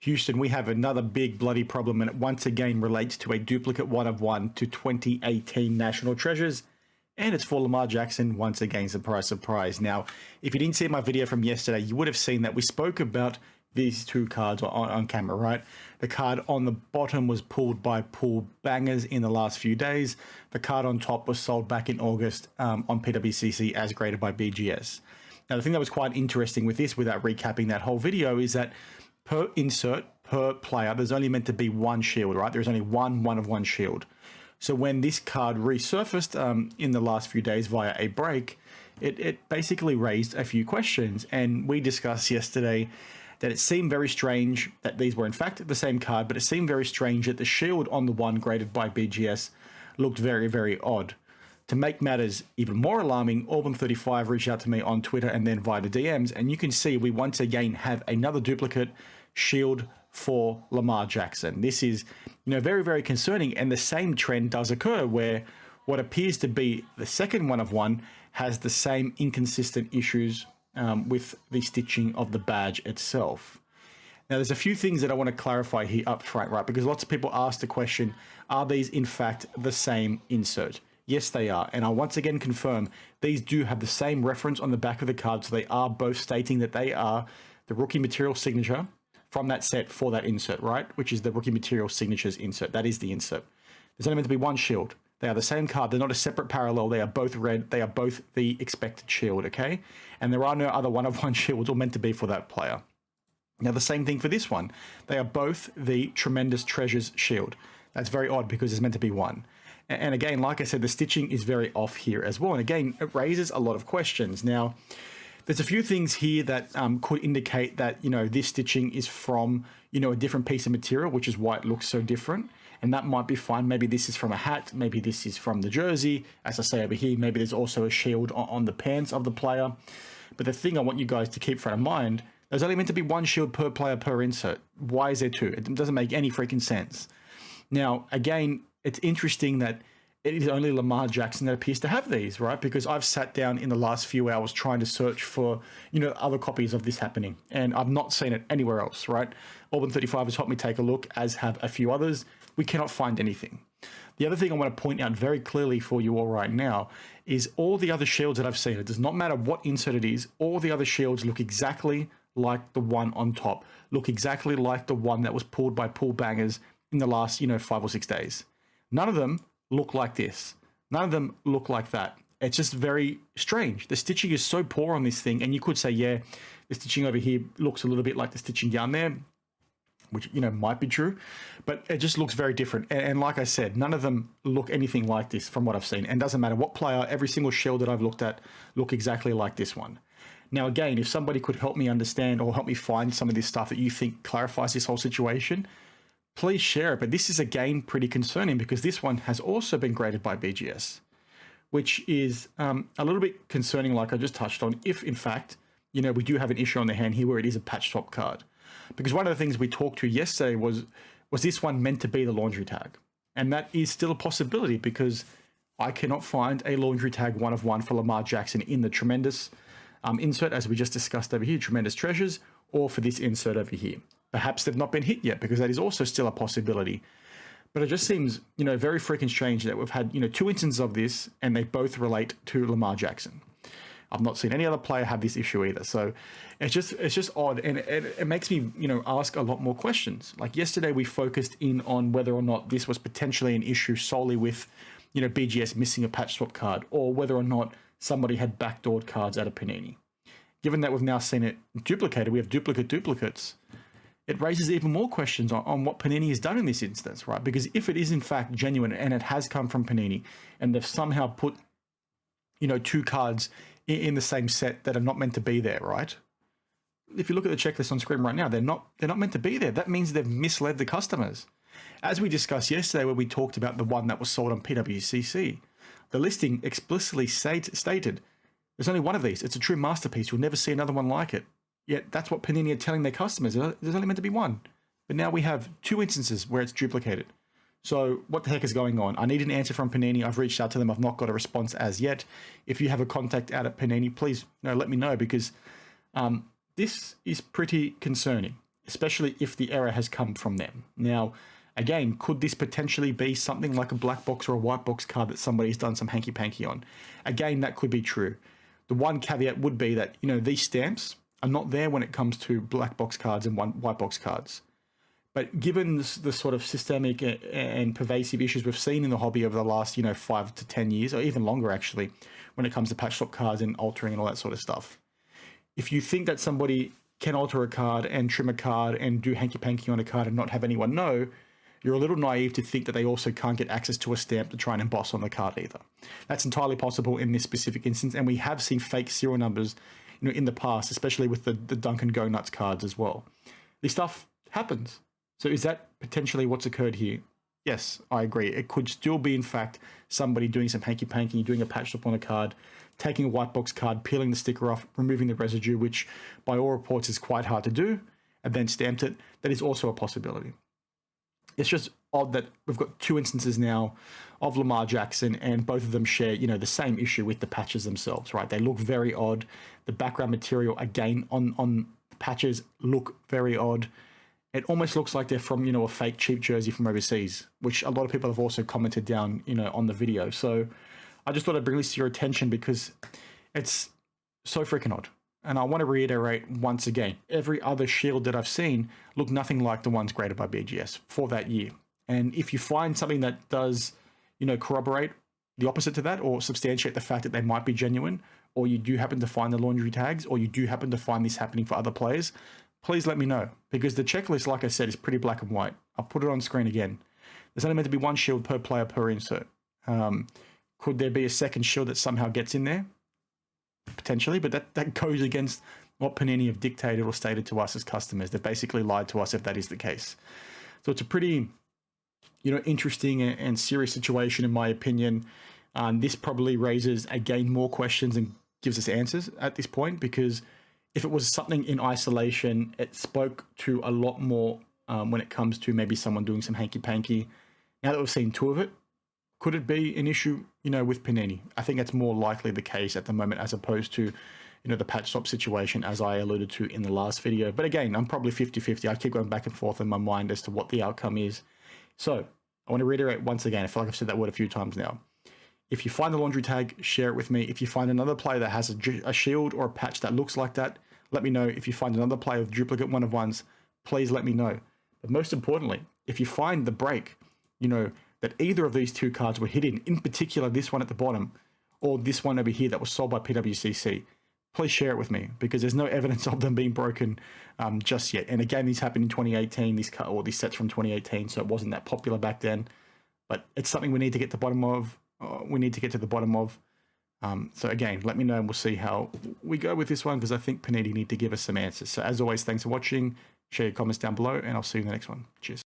Houston, we have another big bloody problem, and it once again relates to a duplicate 1/1 to 2018 National Treasures, and it's for Lamar Jackson once again. Surprise, surprise. Now, if you didn't see my video from yesterday, you would have seen that we spoke about these two cards on camera, right? The card on the bottom was pulled by Pool Bangers in the last few days. The card on top was sold back in August on PWCC as graded by BGS. Now, the thing that was quite interesting with this, without recapping that whole video, is that per insert, per player, there's only meant to be one shield, right? There's only one 1/1 shield. So when this card resurfaced in the last few days via a break, it basically raised a few questions. And we discussed yesterday that it seemed very strange that these were in fact the same card, but it seemed very strange that the shield on the one graded by BGS looked very, very odd. To make matters even more alarming, Auburn35 reached out to me on Twitter and then via the DMs, and you can see we once again have another duplicate shield for Lamar Jackson. This is, very, very concerning, and the same trend does occur where what appears to be the second 1/1 has the same inconsistent issues with the stitching of the badge itself. Now, there's a few things that I want to clarify here up front, right? Because lots of people ask the question, are these in fact the same insert? Yes, they are. And I once again confirm these do have the same reference on the back of the card. So they are both stating that they are the rookie material signature from that set for that insert, right? Which is the rookie material signatures insert. That is the insert. There's only meant to be one shield. They are the same card. They're not a separate parallel. They are both red. They are both the expected shield, okay? And there are no other 1/1 shields or meant to be for that player. Now, the same thing for this one. They are both the Tremendous Treasures shield. That's very odd because it's meant to be one. And again, like I said, the stitching is very off here as well. And again, it raises a lot of questions. Now, there's a few things here that could indicate that, this stitching is from, a different piece of material, which is why it looks so different. And that might be fine. Maybe this is from a hat. Maybe this is from the jersey. As I say over here, maybe there's also a shield on the pants of the player. But the thing I want you guys to keep front of mind, there's only meant to be one shield per player per insert. Why is there two? It doesn't make any freaking sense. Now, again, it's interesting that it is only Lamar Jackson that appears to have these, right? Because I've sat down in the last few hours trying to search for, other copies of this happening, and I've not seen it anywhere else, right? Auburn35 has helped me take a look, as have a few others. We cannot find anything. The other thing I want to point out very clearly for you all right now is all the other shields that I've seen. It does not matter what insert it is. All the other shields look exactly like the one on top, look exactly like the one that was pulled by Pool Bangers in the last, 5 or 6 days. None of them look like this. None of them look like that. It's just very strange. The stitching is so poor on this thing, and you could say, yeah, the stitching over here looks a little bit like the stitching down there, which, might be true, but it just looks very different. And like I said, none of them look anything like this from what I've seen. And doesn't matter what player, every single shield that I've looked at look exactly like this one. Now, again, if somebody could help me understand or help me find some of this stuff that you think clarifies this whole situation, please share it. But this is, again, pretty concerning because this one has also been graded by BGS, which is a little bit concerning, like I just touched on, if, in fact, we do have an issue on the hand here where it is a patch swap card. Because one of the things we talked to yesterday was this one meant to be the laundry tag? And that is still a possibility because I cannot find a laundry tag 1/1 for Lamar Jackson in the Tremendous insert, as we just discussed over here, Tremendous Treasures, or for this insert over here. Perhaps they've not been hit yet because that is also still a possibility. But it just seems, very freaking strange that we've had, 2 instances of this and they both relate to Lamar Jackson. I've not seen any other player have this issue either. So it's just odd. And it makes me, ask a lot more questions. Like yesterday, we focused in on whether or not this was potentially an issue solely with, BGS missing a patch swap card, or whether or not somebody had backdoored cards out of Panini. Given that we've now seen it duplicated, we have duplicates, it raises even more questions on what Panini has done in this instance, right? Because if it is in fact genuine and it has come from Panini and they've somehow put, 2 cards in the same set that are not meant to be there, right? If you look at the checklist on screen right now, they're not meant to be there. That means they've misled the customers. As we discussed yesterday, where we talked about the one that was sold on PWCC, the listing explicitly stated there's only one of these. It's a true masterpiece. You'll never see another one like it. Yet that's what Panini are telling their customers. There's only meant to be one. But now we have 2 instances where it's duplicated. So what the heck is going on? I need an answer from Panini. I've reached out to them. I've not got a response as yet. If you have a contact out at Panini, please let me know, because this is pretty concerning. especially if the error has come from them. Now, again, could this potentially be something like a black box or a white box card that somebody's done some hanky-panky on? Again, that could be true. The one caveat would be that, these stamps are not there when it comes to black box cards and white box cards. But given the sort of systemic and pervasive issues we've seen in the hobby over the last, 5 to 10 years, or even longer actually, when it comes to patch swap cards and altering and all that sort of stuff, if you think that somebody can alter a card and trim a card and do hanky-panky on a card and not have anyone know, you're a little naive to think that they also can't get access to a stamp to try and emboss on the card either. That's entirely possible in this specific instance, and we have seen fake serial numbers, in the past, especially with the Duncan Go Nuts cards as well. This stuff happens. So is that potentially what's occurred here? Yes, I agree. It could still be, in fact, somebody doing some hanky-panky, doing a patch swap on a card, taking a white box card, peeling the sticker off, removing the residue, which by all reports is quite hard to do, and then stamped it. That is also a possibility. It's just odd that we've got two instances now of Lamar Jackson, and both of them share, the same issue with the patches themselves, right? They look very odd. The background material, again, on the patches look very odd. It almost looks like they're from, a fake cheap jersey from overseas, which a lot of people have also commented down, on the video. So I just thought I'd bring this to your attention because it's so freaking odd. And I want to reiterate once again, every other shield that I've seen look nothing like the ones graded by BGS for that year. And if you find something that does, corroborate the opposite to that or substantiate the fact that they might be genuine, or you do happen to find the laundry tags, or you do happen to find this happening for other players, please let me know, because the checklist, like I said, is pretty black and white. I'll put it on screen again. There's only meant to be one shield per player per insert. Could there be a second shield that somehow gets in there? Potentially, but that goes against what Panini have dictated or stated to us as customers. They've basically lied to us if that is the case. So it's a pretty, interesting and serious situation in my opinion. This probably raises, again, more questions and gives us answers at this point, because if it was something in isolation, it spoke to a lot more when it comes to maybe someone doing some hanky-panky. Now that we've seen two of it, could it be an issue, with Panini? I think that's more likely the case at the moment, as opposed to, the patch swap situation, as I alluded to in the last video. But again, I'm probably 50-50. I keep going back and forth in my mind as to what the outcome is. So I want to reiterate once again, I feel like I've said that word a few times now. If you find the laundry tag, share it with me. If you find another player that has a shield or a patch that looks like that, let me know. If you find another player with duplicate one of ones, please let me know. But most importantly, if you find the break, that either of these two cards were hidden, in particular this one at the bottom, or this one over here that was sold by PWCC, please share it with me, because there's no evidence of them being broken just yet. And again, these happened in 2018, these sets from 2018, so it wasn't that popular back then. But it's something we need to get to the bottom of. So again, let me know and we'll see how we go with this one, because I think Panini need to give us some answers. So as always, thanks for watching. Share your comments down below, and I'll see you in the next one. Cheers.